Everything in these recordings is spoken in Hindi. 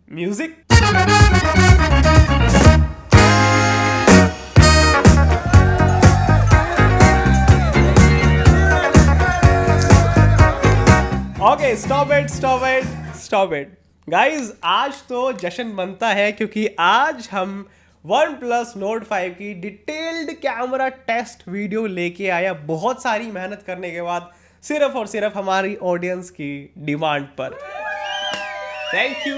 Music. Okay, stop it guys. आज तो जश्न बनता है क्योंकि आज हम वन प्लस नोट 5 की डिटेल्ड कैमरा टेस्ट वीडियो लेके आया, बहुत सारी मेहनत करने के बाद, सिर्फ और सिर्फ हमारी ऑडियंस की डिमांड पर। Thank you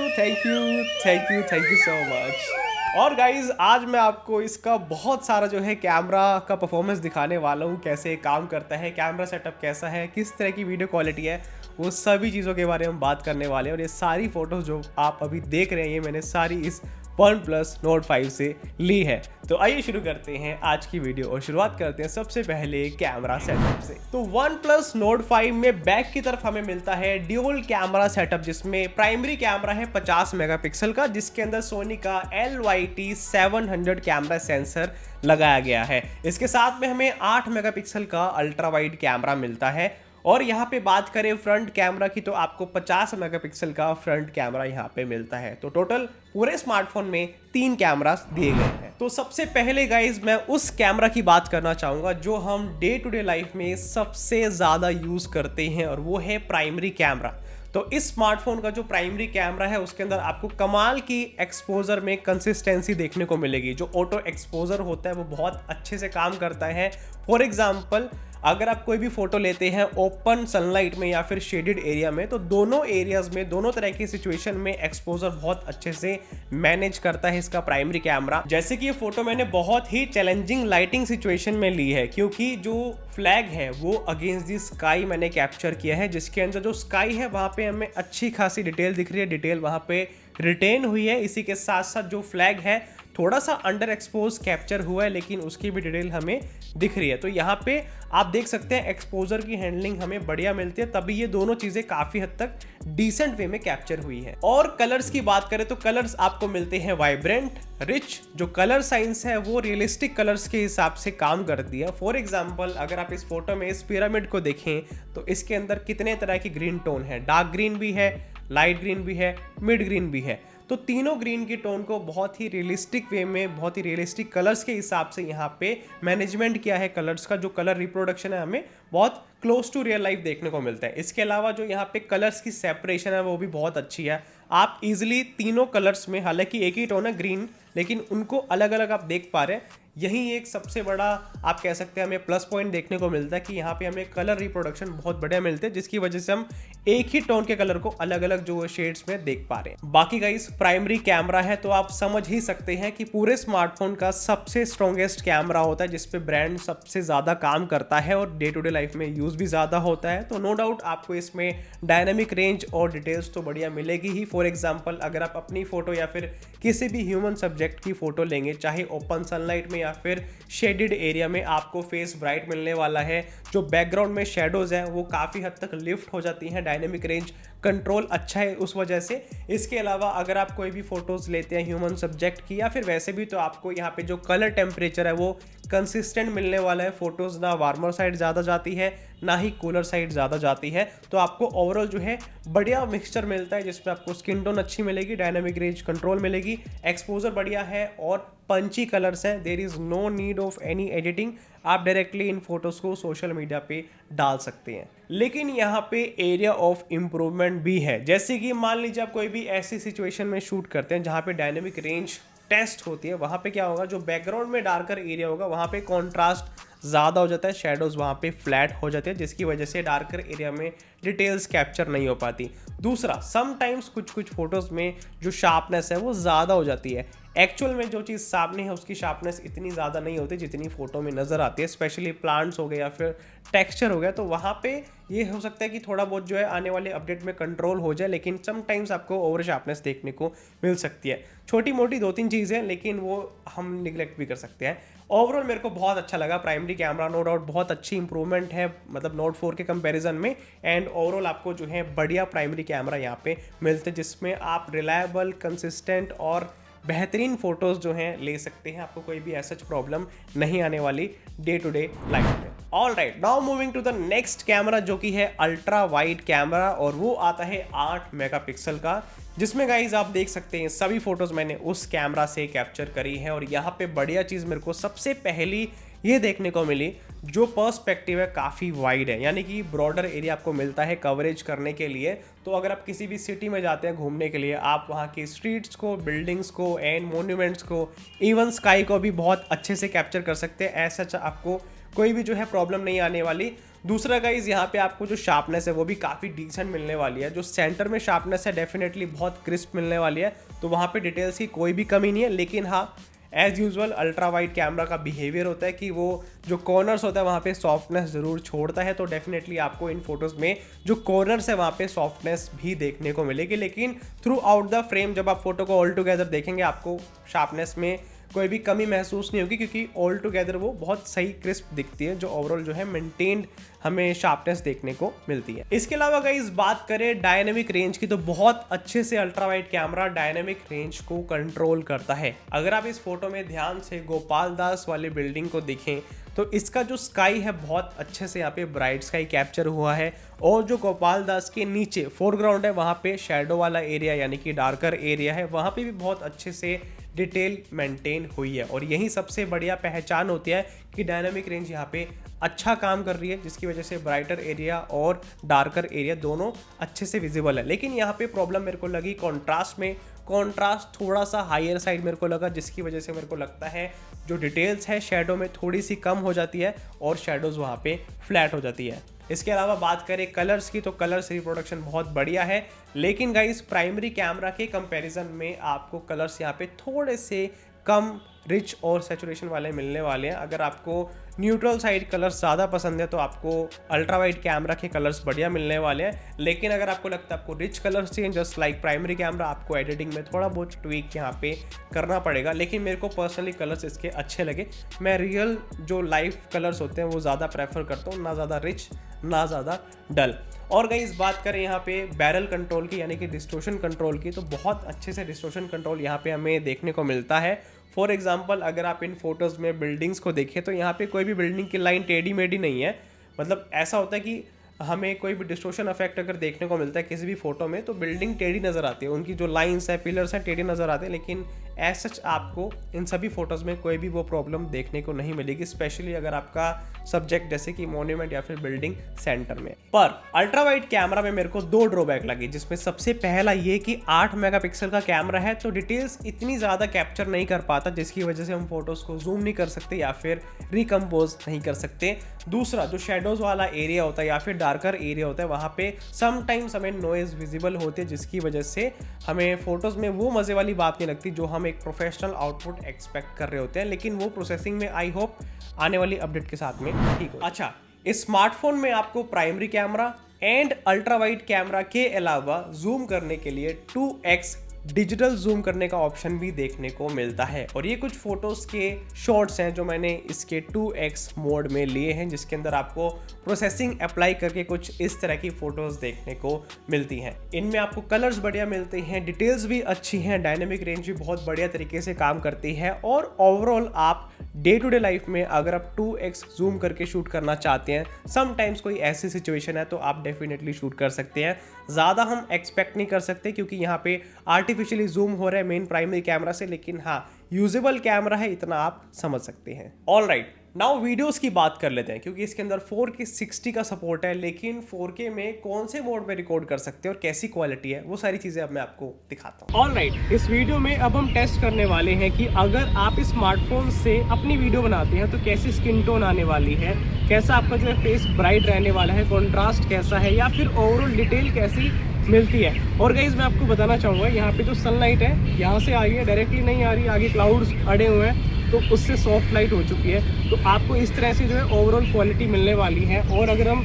so much. और गाइज आज मैं आपको इसका बहुत सारा जो है कैमरा का परफॉर्मेंस दिखाने वाला हूँ, कैसे काम करता है, कैमरा सेटअप कैसा है, किस तरह की वीडियो क्वालिटी है, वो सभी चीज़ों के बारे में बात करने वाले हैं। और ये सारी फोटोज जो आप अभी देख रहे हैं, ये मैंने सारी इस वन प्लस नोट 5 से ली है। तो आइए शुरू करते हैं आज की वीडियो और शुरुआत करते हैं सबसे पहले कैमरा सेटअप से। तो वन प्लस नोट 5 में बैक की तरफ हमें मिलता है ड्यूल कैमरा सेटअप, जिसमें प्राइमरी कैमरा है 50 मेगापिक्सल का, जिसके अंदर सोनी का LYT-700 कैमरा सेंसर लगाया गया है। इसके साथ में हमें 8 मेगापिक्सल का अल्ट्रा वाइड कैमरा मिलता है। और यहाँ पे बात करें फ्रंट कैमरा की, तो आपको 50 मेगापिक्सल का फ्रंट कैमरा यहाँ पे मिलता है। तो टोटल पूरे स्मार्टफोन में 3 कैमरास दिए गए हैं। तो सबसे पहले गाइज मैं उस कैमरा की बात करना चाहूँगा जो हम डे टू डे लाइफ में सबसे ज़्यादा यूज़ करते हैं, और वो है प्राइमरी कैमरा। तो इस स्मार्टफोन का जो प्राइमरी कैमरा है उसके अंदर आपको कमाल की एक्सपोजर में कंसिस्टेंसी देखने को मिलेगी। जो ऑटो एक्सपोजर होता है वो बहुत अच्छे से काम करता है। फॉर एग्जाम्पल, अगर आप कोई भी फोटो लेते हैं ओपन सनलाइट में या फिर शेडेड एरिया में, तो दोनों एरियाज में, दोनों तरह की सिचुएशन में एक्सपोजर बहुत अच्छे से मैनेज करता है इसका प्राइमरी कैमरा। जैसे कि ये फोटो मैंने बहुत ही चैलेंजिंग लाइटिंग सिचुएशन में ली है, क्योंकि जो फ्लैग है वो अगेंस्ट दी स्काई मैंने कैप्चर किया है, जिसके अंदर जो स्काई है वहां पे हमें अच्छी खासी डिटेल दिख रही है, डिटेल वहां पे रिटेन हुई है। इसी के साथ साथ जो फ्लैग है थोड़ा सा अंडर एक्सपोज कैप्चर हुआ है, लेकिन उसकी भी डिटेल हमें दिख रही है। तो यहाँ पे आप देख सकते हैं एक्सपोजर की हैंडलिंग हमें बढ़िया मिलती है, तभी ये दोनों चीजें काफी हद तक डिसेंट वे में कैप्चर हुई है। और कलर्स की बात करें तो कलर्स आपको मिलते हैं वाइब्रेंट, रिच। जो कलर साइंस है वो रियलिस्टिक कलर्स के हिसाब से काम करती है। फॉर एग्जाम्पल, अगर आप इस फोटो में इस पिरामिड को देखें तो इसके अंदर कितने तरह की ग्रीन टोन है, डार्क ग्रीन भी है, लाइट ग्रीन भी है, मिड ग्रीन भी है। तो तीनों ग्रीन की टोन को बहुत ही रियलिस्टिक वे में, बहुत ही रियलिस्टिक कलर्स के हिसाब से यहाँ पे मैनेजमेंट किया है कलर्स का। जो कलर रिप्रोडक्शन है हमें बहुत क्लोज टू रियल लाइफ देखने को मिलता है। इसके अलावा जो यहाँ पे कलर्स की सेपरेशन है वो भी बहुत अच्छी है। आप इजीली तीनों कलर्स में, हालांकि एक ही टोन है ग्रीन, लेकिन उनको अलग अलग आप देख पा रहे हैं। यही एक सबसे बड़ा आप कह सकते हैं हमें प्लस पॉइंट देखने को मिलता है कि यहाँ पे हमें कलर रिप्रोडक्शन बहुत बढ़िया मिलते हैं, जिसकी वजह से हम एक ही टोन के कलर को अलग अलग जो शेड्स में देख पा रहे हैं। बाकी गाइस प्राइमरी कैमरा है तो आप समझ ही सकते हैं कि पूरे स्मार्टफोन का सबसे स्ट्रॉन्गेस्ट कैमरा होता है, जिसपे ब्रांड सबसे ज्यादा काम करता है और डे टू डे लाइफ में यूज भी ज्यादा होता है। तो नो डाउट आपको इसमें डायनामिक रेंज और डिटेल्स तो बढ़िया मिलेगी ही। फॉर एग्जाम्पल, अगर आप अपनी फोटो या फिर किसी भी ह्यूमन सब्जेक्ट की फोटो लेंगे, चाहे ओपन सनलाइट में या फिर शेडेड एरिया में, आपको फेस ब्राइट मिलने वाला है। जो बैकग्राउंड में शेडोज हैं वो काफ़ी हद तक लिफ्ट हो जाती हैं, डायनेमिक रेंज कंट्रोल अच्छा है उस वजह से। इसके अलावा अगर आप कोई भी फोटोज लेते हैं ह्यूमन सब्जेक्ट की या फिर वैसे भी, तो आपको यहाँ पे जो कलर टेम्परेचर है वो कंसिस्टेंट मिलने वाला है। फोटोज ना वार्मर साइड ज़्यादा जाती है ना ही कूलर साइड ज़्यादा जाती है। तो आपको ओवरऑल जो है बढ़िया मिक्सचर मिलता है, जिसमें आपको स्किन टोन अच्छी मिलेगी, डायनामिक रेंज कंट्रोल मिलेगी, एक्सपोजर बढ़िया है और पंची कलर्स हैं। There is no need of any editing, आप डायरेक्टली इन फोटोज़ को सोशल मीडिया पे डाल सकते हैं। लेकिन यहाँ पे एरिया ऑफ इम्प्रूवमेंट भी है। जैसे कि मान लीजिए आप कोई भी ऐसी सिचुएशन में शूट करते हैं जहाँ पे डायनेमिक रेंज टेस्ट होती है, वहाँ पे क्या होगा, जो बैकग्राउंड में डार्कर एरिया होगा वहाँ पे कॉन्ट्रास्ट ज़्यादा हो जाता है, शेडोज़ वहाँ पे फ्लैट हो जाते हैं, जिसकी वजह से डार्कर एरिया में डिटेल्स कैप्चर नहीं हो पाती। दूसरा, समटाइम्स कुछ फोटोज़ में जो शार्पनेस है वो ज़्यादा हो जाती है। एक्चुअल में जो चीज़ सामने है उसकी शार्पनेस इतनी ज़्यादा नहीं होती जितनी फोटो में नज़र आती है। स्पेशली प्लांट्स हो गए या फिर टेक्सचर हो गया, तो वहाँ पे ये हो सकता है कि थोड़ा बहुत जो है आने वाले अपडेट में कंट्रोल हो जाए, लेकिन समटाइम्स आपको ओवर शार्पनेस देखने को मिल सकती है। छोटी मोटी 2-3 चीज़ें, लेकिन वो हम निगलेक्ट भी कर सकते हैं। ओवरऑल मेरे को बहुत अच्छा लगा प्राइमरी कैमरा, नो डाउट बहुत अच्छी इंप्रूवमेंट है, मतलब नोट 4 के कंपैरिजन में। एंड ओवरऑल आपको जो है बढ़िया प्राइमरी कैमरा यहाँ पे मिलते हैं, जिसमें आप रिलायबल, कंसिस्टेंट और बेहतरीन फोटोज जो हैं ले सकते हैं। आपको कोई भी ऐसा प्रॉब्लम नहीं आने वाली डे टू डे लाइफ में। All right, now moving to the next camera जो कि है अल्ट्रा वाइड कैमरा, और वो आता है 8 मेगापिक्सल का, जिसमें गाइज आप देख सकते हैं सभी फोटोज़ मैंने उस कैमरा से कैप्चर करी हैं। और यहाँ पे बढ़िया चीज़ मेरे को सबसे पहली ये देखने को मिली, जो पर्सपेक्टिव है काफ़ी वाइड है, यानी कि ब्रॉडर एरिया आपको मिलता है कवरेज करने के लिए। तो अगर आप किसी भी सिटी में जाते हैं घूमने के लिए, आप वहाँ की स्ट्रीट्स को, बिल्डिंग्स को एंड मोन्यूमेंट्स को, इवन स्काई को भी बहुत अच्छे से कैप्चर कर सकते हैं। ऐसा आपको कोई भी जो है प्रॉब्लम नहीं आने वाली। दूसरा गाइज यहाँ पे आपको जो शार्पनेस है वो भी काफ़ी डिसेंट मिलने वाली है। जो सेंटर में शार्पनेस है डेफिनेटली बहुत क्रिस्प मिलने वाली है, तो वहाँ पे डिटेल्स की कोई भी कमी नहीं है। लेकिन हाँ, as usual ultra wide camera का बिहेवियर होता है कि वो जो कॉर्नर्स होता है वहाँ पे सॉफ्टनेस ज़रूर छोड़ता है। तो डेफिनेटली आपको इन फोटोज़ में जो कॉर्नर्स है वहाँ पे सॉफ्टनेस भी देखने को मिलेगी। लेकिन थ्रू आउट द फ्रेम जब आप फोटो को ऑल टुगेदर देखेंगे, आपको शार्पनेस में कोई भी कमी महसूस नहीं होगी, क्योंकि ऑल टुगेदर वो बहुत सही क्रिस्प दिखती है, जो ओवरऑल जो है मेंटेन्ड हमें शार्पनेस देखने को मिलती है। इसके अलावा गाइस बात करें डायनेमिक रेंज की, तो बहुत अच्छे से ultra wide camera dynamic range को कंट्रोल करता है। अगर आप इस फोटो में ध्यान से गोपाल दास वाली बिल्डिंग को देखें तो इसका जो स्काई है बहुत अच्छे से यहाँ पे ब्राइट स्काई कैप्चर हुआ है। और जो गोपाल दास के नीचे फोरग्राउंड है वहाँ पे शेडो वाला एरिया यानी कि डार्कर एरिया है, वहाँ पे भी बहुत अच्छे से डिटेल मेंटेन हुई है। और यही सबसे बढ़िया पहचान होती है कि डायनामिक रेंज यहाँ पे अच्छा काम कर रही है, जिसकी वजह से ब्राइटर एरिया और डार्कर एरिया दोनों अच्छे से विजिबल है। लेकिन यहाँ पे प्रॉब्लम मेरे को लगी कॉन्ट्रास्ट में। कॉन्ट्रास्ट थोड़ा सा हायर साइड मेरे को लगा, जिसकी वजह से मेरे को लगता है जो डिटेल्स है शेडो में थोड़ी सी कम हो जाती है और शेडोज़ वहाँ पे फ्लैट हो जाती है। इसके अलावा बात करें कलर्स की, तो कलर्स रिप्रोडक्शन बहुत बढ़िया है। लेकिन गाइस प्राइमरी कैमरा के कंपैरिजन में आपको कलर्स यहाँ पे थोड़े से कम रिच और सैचुरेशन वाले मिलने वाले हैं। अगर आपको न्यूट्रल साइड कलर्स ज़्यादा पसंद है तो आपको अल्ट्रा वाइड कैमरा के कलर्स बढ़िया मिलने वाले हैं। लेकिन अगर आपको लगता है आपको रिच कलर्स चाहिए जस्ट लाइक प्राइमरी कैमरा, आपको एडिटिंग में थोड़ा बहुत ट्वीक यहाँ पे करना पड़ेगा। लेकिन मेरे को पर्सनली कलर्स इसके अच्छे लगे। मैं रियल जो लाइव कलर्स होते हैं वो ज़्यादा प्रेफर करता हूँ, ना ज़्यादा रिच ना ज़्यादा डल। और गाइस बात करें यहाँ पे बैरल कंट्रोल की यानी कि डिस्टोर्शन कंट्रोल की, तो बहुत अच्छे से डिस्टोर्शन कंट्रोल यहाँ पे हमें देखने को मिलता है। फॉर एग्जांपल अगर आप इन फोटोज़ में बिल्डिंग्स को देखें तो यहाँ पे कोई भी बिल्डिंग की लाइन टेढ़ी मेढ़ी नहीं है। मतलब ऐसा होता है कि हमें कोई भी डिस्टोर्शन इफेक्ट अगर देखने को मिलता है किसी भी फोटो में तो बिल्डिंग टेढ़ी नज़र आती है, उनकी जो लाइंस है पिलर्स हैं टेढ़ी नज़र आते हैं। लेकिन एज सच आपको इन सभी फोटोज़ में कोई भी वो प्रॉब्लम देखने को नहीं मिलेगी, स्पेशली अगर आपका सब्जेक्ट जैसे कि मॉन्यूमेंट या फिर बिल्डिंग सेंटर में। पर अल्ट्रा वाइड कैमरा में मेरे को दो ड्रॉबैक लगी, जिसमें सबसे पहला ये कि 8 मेगापिक्सल का कैमरा है तो डिटेल्स इतनी ज़्यादा कैप्चर नहीं कर पाता, जिसकी वजह से हम फोटोज़ को जूम नहीं कर सकते या फिर रिकम्पोज नहीं कर सकते। दूसरा जो शेडोज़ वाला एरिया होता है या फिर डार्कर एरिया होता है वहाँ पे समटाइम्स हमें नॉइज़ विजिबल होती है, जिसकी वजह से हमें फोटोज़ में वो मज़े वाली बात नहीं लगती जो हम एक प्रोफेशनल आउटपुट एक्सपेक्ट कर रहे होते हैं। लेकिन वो प्रोसेसिंग में आई होप आने वाली अपडेट के साथ में ठीक हो। अच्छा, इस स्मार्टफोन में आपको primary camera and ultra wide camera के अलावा जूम करने के लिए 2x डिजिटल जूम करने का ऑप्शन भी देखने को मिलता है। और ये कुछ फोटोज़ के शॉट्स हैं जो मैंने इसके 2x मोड में लिए हैं, जिसके अंदर आपको प्रोसेसिंग अप्लाई करके कुछ इस तरह की फ़ोटोज़ देखने को मिलती हैं। इनमें आपको कलर्स बढ़िया मिलते हैं, डिटेल्स भी अच्छी हैं, डायनेमिक रेंज भी बहुत बढ़िया तरीके से काम करती है। और ओवरऑल आप डे टू डे लाइफ में अगर आप 2x जूम करके शूट करना चाहते हैं, समटाइम्स कोई ऐसी सिचुएशन है तो आप डेफिनेटली शूट कर सकते हैं। ज़्यादा हम एक्सपेक्ट नहीं कर सकते क्योंकि यहाँ पे आर्टिफिशियली जूम हो रहा है मेन प्राइमरी कैमरा से, लेकिन हाँ यूजेबल कैमरा है, इतना आप समझ सकते हैं। ऑल राइट, नाउ वीडियोस की बात कर लेते हैं क्योंकि इसके अंदर 4K 60 का सपोर्ट है। लेकिन 4K में कौन से मोड में रिकॉर्ड कर सकते हैं और कैसी क्वालिटी है वो सारी चीज़ें अब मैं आपको दिखाता हूँ। ऑल राइट, इस वीडियो में अब हम टेस्ट करने वाले हैं कि अगर आप स्मार्टफोन से अपनी वीडियो बनाते हैं तो कैसी स्किन टोन आने वाली है, कैसा आपका जो है फेस ब्राइट रहने वाला है, कॉन्ट्रास्ट कैसा है या फिर ओवरऑल डिटेल कैसी मिलती है। और गाइस मैं आपको बताना चाहूँगा यहाँ पे जो सनलाइट है यहाँ से आ रही है, डायरेक्टली नहीं आ रही, आगे क्लाउड्स अड़े हुए हैं तो उससे सॉफ्ट लाइट हो चुकी है। तो आपको इस तरह से जो है ओवरऑल क्वालिटी मिलने वाली है। और अगर हम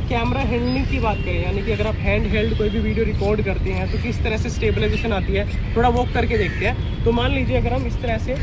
कैमरा हैंडलिंग की बात करें, यानी कि अगर आप हैंड हेल्ड कोई भी वीडियो रिकॉर्ड करते हैं तो किस तरह से स्टेबलाइजेशन आती है, थोड़ा वॉक करके देखते हैं। तो मान लीजिए अगर हम इस तरह से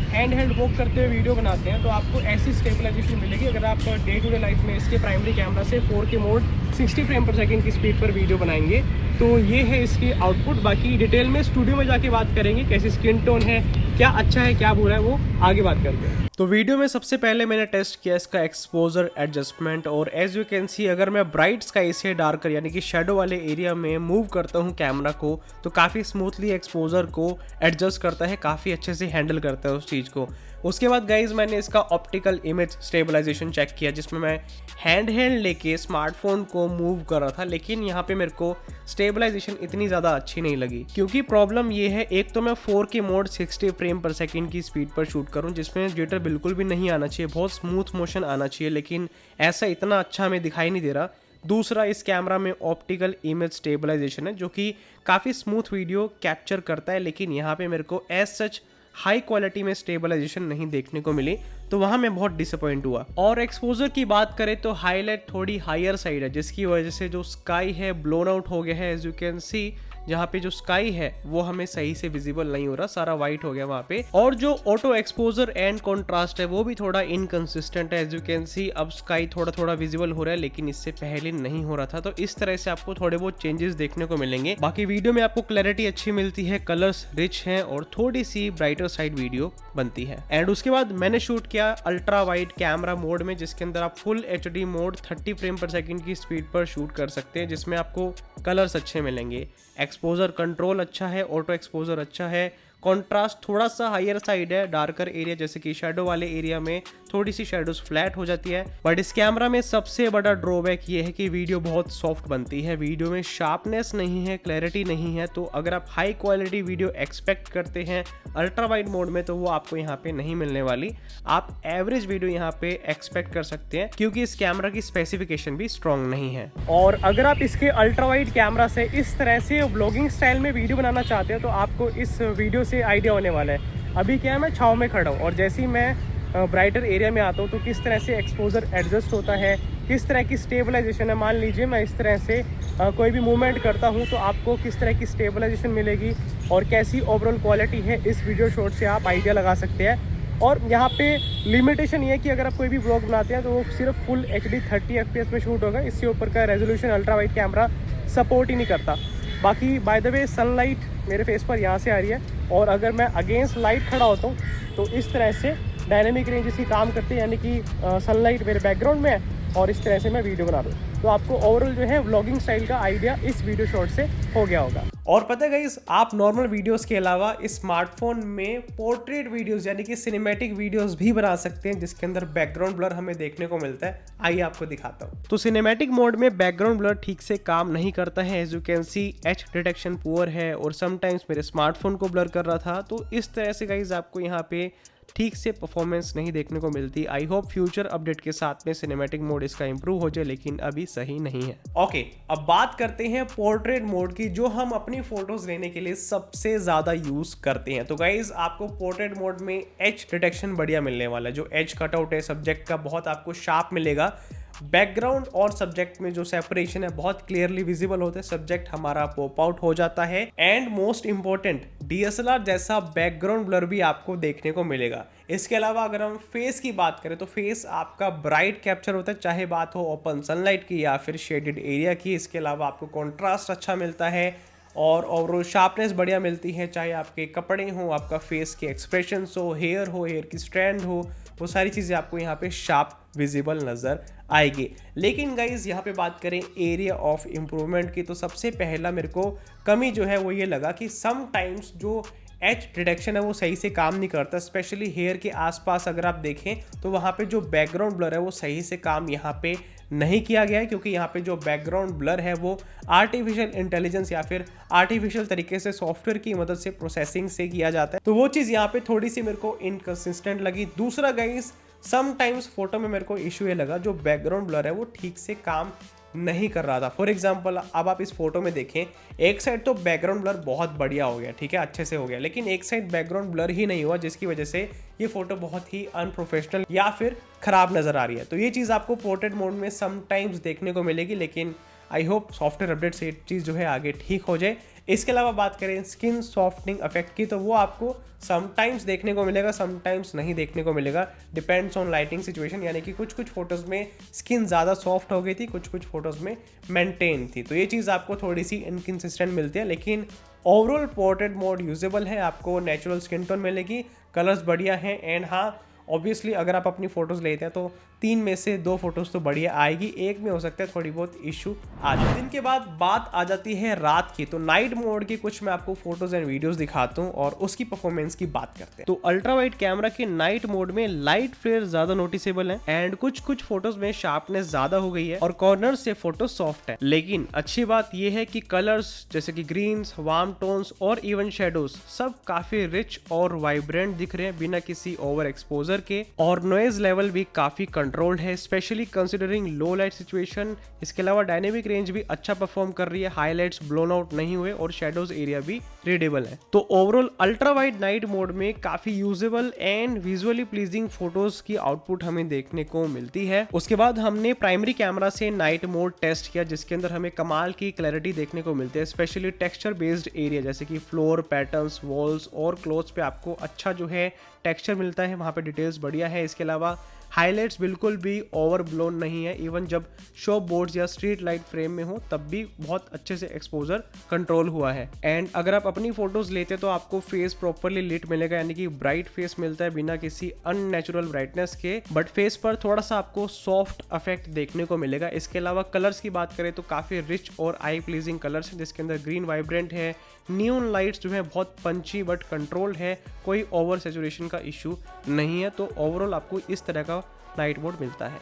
हैंड हेल्ड वॉक करते हुए वीडियो बनाते हैं तो आपको ऐसी स्टेबलाइजेशन मिलेगी। अगर आप डे टू डे लाइफ में इसके प्राइमरी कैमरा से 4K मोड 60 फ्रेम पर सेकंड की स्पीड पर वीडियो बनाएंगे तो ये है इसकी आउटपुट। बाकी डिटेल में स्टूडियो में जाके बात करेंगे कैसी स्किन टोन है, क्या अच्छा है क्या बुरा है, वो आगे बात करते हैं। तो वीडियो में सबसे पहले मैंने टेस्ट किया इसका एक्सपोजर एडजस्टमेंट, और एज यू कैन सी अगर मैं ब्राइट स्काई से डार्कर यानी कि शेडो वाले एरिया में मूव करता हूँ कैमरा को, तो काफ़ी स्मूथली एक्सपोजर को एडजस्ट करता है, काफ़ी अच्छे से हैंडल करता है उस चीज़ को। उसके बाद गाइज मैंने इसका ऑप्टिकल इमेज स्टेबलाइजेशन चेक किया, जिसमें मैं हैंड लेके स्मार्टफोन को मूव कर रहा था, लेकिन यहाँ पे मेरे को स्टेबलाइजेशन इतनी ज़्यादा अच्छी नहीं लगी। क्योंकि प्रॉब्लम ये है, एक तो मैं 4K मोड 60 फ्रेम पर सेकेंड की स्पीड पर शूट करूँ, जिसमें जिटर बिल्कुल भी नहीं आना चाहिए, बहुत स्मूथ मोशन आना चाहिए, लेकिन ऐसा इतना अच्छा हमें दिखाई नहीं दे रहा। दूसरा, इस कैमरा में ऑप्टिकल इमेज स्टेबलाइजेशन है जो कि काफ़ी स्मूथ वीडियो कैप्चर करता है, लेकिन यहाँ पे मेरे को एज सच हाई क्वालिटी में स्टेबलाइजेशन नहीं देखने को मिली, तो वहाँ मैं बहुत डिसअपॉइंट हुआ। और एक्सपोजर की बात करें तो हाईलाइट थोड़ी हायर साइड है, जिसकी वजह से जो स्काई है ब्लोन आउट हो गया है। एज यू कैन सी जहाँ पे जो स्काई है वो हमें सही से विजिबल नहीं हो रहा, सारा वाइट हो गया वहाँ पे। और जो ऑटो एक्सपोजर एंड कॉन्ट्रास्ट है वो भी थोड़ा इनकंसिस्टेंट है। एज यू कैन सी अब स्काई थोड़ा थोड़ा विजिबल हो रहा है, लेकिन इससे पहले नहीं हो रहा था, तो इस तरह से आपको थोड़े बहुत चेंजेस देखने को मिलेंगे। बाकी वीडियो में आपको क्लैरिटी अच्छी मिलती है, कलर्स रिच हैं और थोड़ी सी ब्राइटर साइड वीडियो बनती है। एंड उसके बाद मैंने शूट किया अल्ट्रा वाइड कैमरा मोड में, जिसके अंदर आप फुल HD मोड 30 फ्रेम पर सेकंड की स्पीड पर शूट कर सकते हैं, जिसमें आपको कलर्स अच्छे मिलेंगे, एक्सपोजर कंट्रोल अच्छा है, ऑटो एक्सपोजर अच्छा है, कॉन्ट्रास्ट थोड़ा सा हायर साइड है, डार्कर एरिया जैसे कि शेडो वाले एरिया में थोड़ी सी शेडोज फ्लैट हो जाती है। बट इस कैमरा में सबसे बड़ा ड्रॉबैक ये है कि वीडियो बहुत सॉफ्ट बनती है, वीडियो में शार्पनेस नहीं है, क्लैरिटी नहीं है। तो अगर आप हाई क्वालिटी वीडियो एक्सपेक्ट करते हैं अल्ट्रा वाइड मोड में, तो वो आपको यहाँ पे नहीं मिलने वाली। आप एवरेज वीडियो यहाँ पे एक्सपेक्ट कर सकते हैं, क्योंकि इस कैमरा की स्पेसिफिकेशन भी स्ट्रॉन्ग नहीं है। और अगर आप इसके अल्ट्रा वाइड कैमरा से इस तरह से व्लॉगिंग स्टाइल में वीडियो बनाना चाहते हैं, तो आपको इस वीडियो से आइडिया होने वाला है। अभी क्या है, मैं छाँव में खड़ा हूँ और जैसे ही मैं ब्राइटर एरिया में आता हूँ तो किस तरह से एक्सपोजर एडजस्ट होता है, किस तरह की स्टेबलाइजेशन है। मान लीजिए मैं इस तरह से कोई भी मूवमेंट करता हूँ तो आपको किस तरह की स्टेबलाइजेशन मिलेगी और कैसी ओवरऑल क्वालिटी है, इस वीडियो शॉट से आप आइडिया लगा सकते हैं। और यहाँ पे लिमिटेशन ये है कि अगर आप कोई भी व्लॉग बनाते हैं तो वो सिर्फ फुल HD 30 FPS में शूट होगा, इससे ऊपर का resolution ultra wide camera support ही नहीं करता। बाकी बाय द वे सनलाइट मेरे फेस पर यहाँ से आ रही है, और अगर मैं अगेंस्ट लाइट खड़ा होता हूँ तो इस तरह से डायनेमिक रेंज इसकी काम करती है, यानी कि सनलाइट मेरे बैकग्राउंड में है और इस तरह से मैं वीडियो बना रहा हूँ। तो आपको ओवरऑल जो है व्लॉगिंग स्टाइल का आइडिया इस वीडियो शॉट से हो गया होगा। और पता है गाइस, आप नॉर्मल वीडियोस के अलावा इस स्मार्टफोन में पोर्ट्रेट वीडियोस यानी कि सिनेमैटिक वीडियोस भी बना सकते हैं, जिसके अंदर बैकग्राउंड ब्लर हमें देखने को मिलता है। आइए आपको दिखाता हूँ। तो सिनेमैटिक मोड में बैकग्राउंड ब्लर ठीक से काम नहीं करता है। As you can see edge detection poor है और समटाइम्स मेरे स्मार्टफोन को ब्लर कर रहा था। तो इस तरह से गाइस आपको यहाँ पे ठीक से परफॉर्मेंस नहीं देखने को मिलती। आई होप फ्यूचर अपडेट के साथ में सिनेमैटिक मोड इसका इंप्रूव हो जाए, लेकिन अभी सही नहीं है। ओके, अब बात करते हैं पोर्ट्रेट मोड की, जो हम अपनी फोटोज लेने के लिए सबसे ज्यादा यूज करते हैं। तो गाइज आपको पोर्ट्रेट मोड में एज डिटेक्शन बढ़िया मिलने वाला है। जो एज कटआउट है सब्जेक्ट का बहुत आपको शार्प मिलेगा। बैकग्राउंड और सब्जेक्ट में जो सेपरेशन है बहुत क्लियरली विजिबल होता है, सब्जेक्ट हमारा पॉप आउट हो जाता है। एंड मोस्ट इंपॉर्टेंट, DSLR जैसा बैकग्राउंड ब्लर भी आपको देखने को मिलेगा। इसके अलावा अगर हम फेस की बात करें तो फेस आपका ब्राइट कैप्चर होता है, चाहे बात हो ओपन सनलाइट की या फिर शेडेड एरिया की। इसके अलावा आपको कॉन्ट्रास्ट अच्छा मिलता है और ओवरऑल शार्पनेस बढ़िया मिलती है, चाहे आपके कपड़े हो, आपका फेस के एक्सप्रेशंस हो, हेयर हो, हेयर की स्ट्रैंड हो, वो सारी चीज़ें आपको यहाँ पे शार्प विजिबल नज़र आएगी। लेकिन गाइज यहाँ पे बात करें एरिया ऑफ इम्प्रूवमेंट की, तो सबसे पहला मेरे को कमी जो है वो ये लगा कि समटाइम्स जो एज डिटेक्शन है वो सही से काम नहीं करता। स्पेशली हेयर के आसपास अगर आप देखें तो वहाँ पे जो बैकग्राउंड ब्लर है वो सही से काम यहाँ पे नहीं किया गया है, क्योंकि यहाँ पे जो बैकग्राउंड ब्लर है वो आर्टिफिशियल इंटेलिजेंस या फिर आर्टिफिशियल तरीके से सॉफ्टवेयर की मदद से प्रोसेसिंग से किया जाता है। तो वो चीज़ यहाँ पे थोड़ी सी मेरे को इनकंसिस्टेंट लगी। दूसरा गाइस, समटाइम्स फोटो में मेरे को इशू ये लगा, जो बैकग्राउंड ब्लर है वो ठीक से काम नहीं कर रहा था। फॉर एग्जाम्पल अब आप इस फोटो में देखें, एक साइड तो बैकग्राउंड ब्लर बहुत बढ़िया हो गया, ठीक है, अच्छे से हो गया, लेकिन एक साइड बैकग्राउंड ब्लर ही नहीं हुआ, जिसकी वजह से ये फोटो बहुत ही अनप्रोफेशनल या फिर खराब नजर आ रही है। तो ये चीज़ आपको पोर्ट्रेट मोड में समटाइम्स देखने को मिलेगी, लेकिन आई होप सॉफ्टवेयर अपडेट से ये चीज़ जो है आगे ठीक हो जाए। इसके अलावा बात करें स्किन सॉफ्टनिंग इफेक्ट की, तो वो आपको समटाइम्स देखने को मिलेगा, समटाइम्स नहीं देखने को मिलेगा, डिपेंड्स ऑन लाइटिंग सिचुएशन। यानी कि कुछ कुछ फोटोज़ में स्किन ज़्यादा सॉफ्ट हो गई थी, कुछ कुछ फोटोज़ में मेंटेन थी, तो ये चीज़ आपको थोड़ी सी इनकन्सिस्टेंट मिलती है। लेकिन ओवरऑल पोर्ट्रेट मोड यूजेबल है, आपको नेचुरल स्किन टोन मिलेगी, कलर्स बढ़िया हैं। एंड हाँ, ऑब्वियसली अगर आप अपनी फ़ोटोज़ लेते हैं तो 3 में से 2 फोटोज़ तो बढ़िया आएगी, एक में हो सकता है थोड़ी बहुत इशू आ जाए। दिन के बाद बात आ जाती है रात की, तो नाइट मोड की कुछ मैं आपको फोटोज़ एंड वीडियोज़ दिखाता हूँ और उसकी परफॉर्मेंस की बात करते हैं। तो अल्ट्रा वाइड कैमरा के नाइट मोड में लाइट फ्लेयर ज़्यादा नोटिसेबल है एंड कुछ कुछ फोटोज़ में शार्पनेस ज़्यादा हो गई है और कॉर्नर से फोटो सॉफ्ट है। लेकिन अच्छी बात यह है कि कलर्स जैसे कि ग्रीन्स, वार्म टोन्स और इवन शेडोज सब काफ़ी रिच और वाइब्रेंट दिख रहे हैं बिना किसी ओवर एक्सपोजर के, और नॉइज लेवल भी काफ़ी कंट्रोल्ड है, स्पेशली कंसिडरिंग लो लाइट सिचुएशन। इसके अलावा डायनेमिक रेंज भी अच्छा परफॉर्म कर रही है, हाईलाइट्स ब्लोन आउट नहीं हुए और शेडोज एरिया भी रीडेबल है। तो overall ultra wide night mode में काफी usable and visually pleasing photos की आउटपुट हमें देखने को मिलती है। उसके बाद हमने प्राइमरी कैमरा से नाइट मोड टेस्ट किया, जिसके अंदर हमें कमाल की क्लैरिटी देखने को मिलती है, स्पेशली टेक्सचर बेस्ड एरिया जैसे कि फ्लोर पैटर्न्स, वॉल्स और क्लोथ्स पे आपको अच्छा जो है टेक्सचर मिलता है, वहाँ पे डिटेल्स बढ़िया है। इसके अलावा हाइलाइट्स बिल्कुल भी ओवर ब्लोन नहीं है, इवन जब शॉप बोर्ड्स या स्ट्रीट लाइट फ्रेम में हो तब भी बहुत अच्छे से एक्सपोजर कंट्रोल हुआ है। एंड अगर आप अपनी फोटोज लेते हैं तो आपको फेस प्रॉपरली लिट मिलेगा, यानी कि ब्राइट फेस मिलता है बिना किसी अननेचुरल ब्राइटनेस के, बट फेस पर थोड़ा सा आपको सॉफ्ट इफेक्ट देखने को मिलेगा। इसके अलावा कलर्स की बात करें तो काफी रिच और आई प्लीजिंग कलर्स हैं, जिसके अंदर ग्रीन वाइब्रेंट है, न्यून लाइट्स जो है बहुत पंची बट कंट्रोल्ड है, कोई ओवर सैचुरेशन का इशू नहीं है। तो ओवरऑल आपको इस तरह का नाइट मोड मिलता है।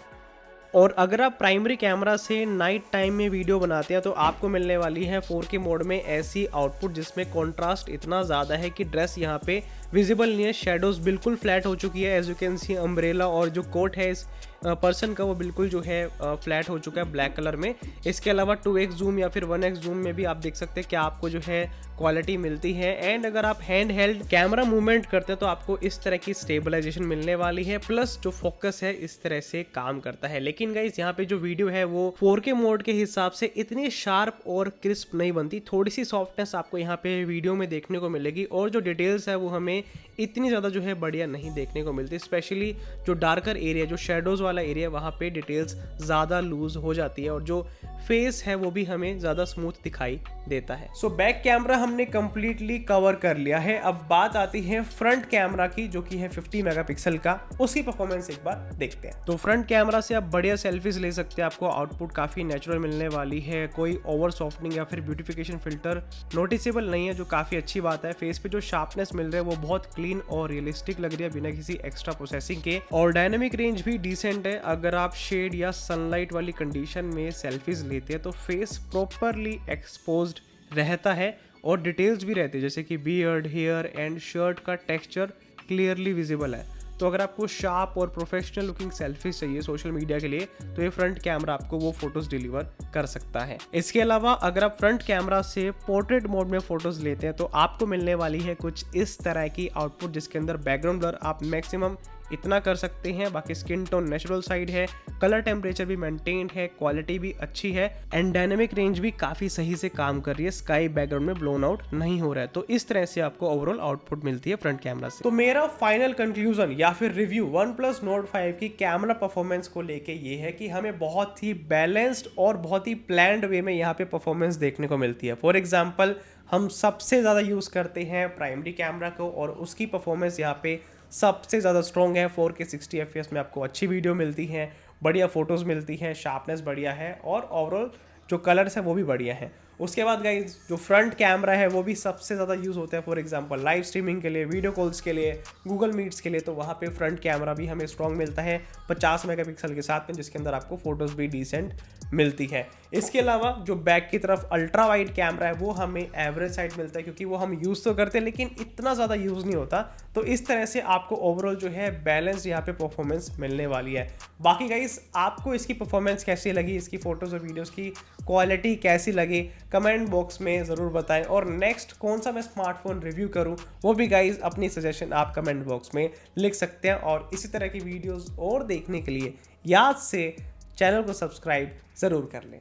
और अगर आप प्राइमरी कैमरा से नाइट टाइम में वीडियो बनाते हैं तो आपको मिलने वाली है 4K मोड में ऐसी आउटपुट जिसमें कंट्रास्ट इतना ज़्यादा है कि ड्रेस यहाँ पे विजिबल नहीं है, शेडोज बिल्कुल फ्लैट हो चुकी है। As you can see umbrella और जो कोट है इस पर्सन का वो बिल्कुल जो है फ्लैट हो चुका है ब्लैक कलर में। इसके अलावा 2x जूम या फिर 1x जूम में भी आप देख सकते हैं कि आपको जो है क्वालिटी मिलती है। एंड अगर आप हैंड हेल्ड कैमरा मूवमेंट करते हैं तो आपको इस तरह की स्टेबलाइजेशन मिलने वाली है, प्लस जो फोकस है इस तरह से काम करता है। लेकिन गाइस यहाँ पे जो वीडियो है वो 4K मोड के हिसाब से इतनी शार्प और क्रिस्प नहीं बनती, थोड़ी सी सॉफ्टनेस आपको यहाँ पे वीडियो में देखने को मिलेगी और जो डिटेल्स है वो हमें इतनी ज़्यादा जो है बढ़िया नहीं देखने को मिलती, स्पेशली जो डार्कर एरिया, जो शेडोज वाला एरिया, वहाँ पे डिटेल्स ज़्यादा लूज हो जाती है और जो फेस है वो भी हमें ज़्यादा स्मूथ दिखाई देता है। सो बैक कैमरा हमने कंप्लीटली कवर कर लिया है। अब बात आती है फ्रंट कैमरा की, जो कि है 50 मेगापिक्सल का, उसकी परफॉर्मेंस एक बार देखते हैं। तो फ्रंट कैमरा से आप बढ़िया सेल्फीज ले सकते हैं, आपको आउटपुट काफ़ी नेचुरल मिलने वाली है, कोई ओवर सॉफ्टनिंग या फिर ब्यूटिफिकेशन फिल्टर नोटिसेबल नहीं है, जो काफ़ी अच्छी बात है। फेस पे जो शार्पनेस मिल रहा है वो बहुत क्लीन और रियलिस्टिक लग रही है बिना किसी एक्स्ट्रा प्रोसेसिंग के, और डायनेमिक रेंज भी डिसेंट है। अगर आप शेड या सनलाइट वाली कंडीशन में सेल्फीज लेते हैं तो फेस प्रॉपरली एक्सपोज्ड रहता है और डिटेल्स भी रहती है, जैसे कि बियर्ड, हेयर एंड शर्ट का टेक्सचर क्लियरली विजिबल है। तो अगर आपको शार्प और प्रोफेशनल लुकिंग सेल्फीज चाहिए सोशल मीडिया के लिए तो ये फ्रंट कैमरा आपको वो फोटोज डिलीवर कर सकता है। इसके अलावा अगर आप फ्रंट कैमरा से पोर्ट्रेट मोड में फोटोज लेते हैं तो आपको मिलने वाली है कुछ इस तरह की आउटपुट, जिसके अंदर बैकग्राउंड ब्लर आप मैक्सिमम इतना कर सकते हैं, बाकी स्किन टोन नेचुरल साइड है, कलर टेम्परेचर भी मेंटेन्ड है, क्वालिटी भी अच्छी है एंड डायनेमिक रेंज भी काफी सही से काम कर रही है, स्काई बैकग्राउंड में ब्लोन आउट नहीं हो रहा है। तो इस तरह से आपको ओवरऑल आउटपुट मिलती है फ्रंट कैमरा से। तो मेरा फाइनल कंक्लूजन या फिर रिव्यू OnePlus Nord 5 की कैमरा परफॉर्मेंस को लेके ये है कि हमें बहुत ही बैलेंस्ड और बहुत ही प्लान्ड वे में यहाँ पे परफॉर्मेंस देखने को मिलती है। फॉर एग्जाम्पल, हम सबसे ज़्यादा यूज़ करते हैं प्राइमरी कैमरा को और उसकी परफॉर्मेंस यहाँ पे सबसे ज़्यादा स्ट्रॉन्ग है। 4K 60 FPS में आपको अच्छी वीडियो मिलती है, बढ़िया फोटोज़ मिलती हैं, शार्पनेस बढ़िया है और ओवरऑल जो कलर्स है वो भी बढ़िया है। उसके बाद गाइस जो फ्रंट कैमरा है वो भी सबसे ज़्यादा यूज़ होता है, फॉर एग्जांपल लाइव स्ट्रीमिंग के लिए, वीडियो कॉल्स के लिए, गूगल मीट्स के लिए, तो वहाँ पे फ्रंट कैमरा भी हमें स्ट्रॉन्ग मिलता है 50 मेगापिक्सल के साथ में, जिसके अंदर आपको फोटोज़ भी डिसेंट मिलती है। इसके अलावा जो बैक की तरफ अल्ट्रा वाइड कैमरा है वो हमें एवरेज साइड मिलता है, क्योंकि वो हम यूज़ तो करते हैं लेकिन इतना ज़्यादा यूज़ नहीं होता। तो इस तरह से आपको ओवरऑल जो है बैलेंस यहाँ पे परफॉर्मेंस मिलने वाली है। बाकी गाइस आपको इसकी परफॉर्मेंस कैसी लगी, इसकी फोटोज़ और वीडियोज़ की क्वालिटी कैसी लगी, कमेंट बॉक्स में ज़रूर बताएं। और नेक्स्ट कौन सा मैं स्मार्टफोन रिव्यू करूं वो भी गाइस अपनी सजेशन आप कमेंट बॉक्स में लिख सकते हैं। और इसी तरह की वीडियोस और देखने के लिए याद से चैनल को सब्सक्राइब ज़रूर कर लें।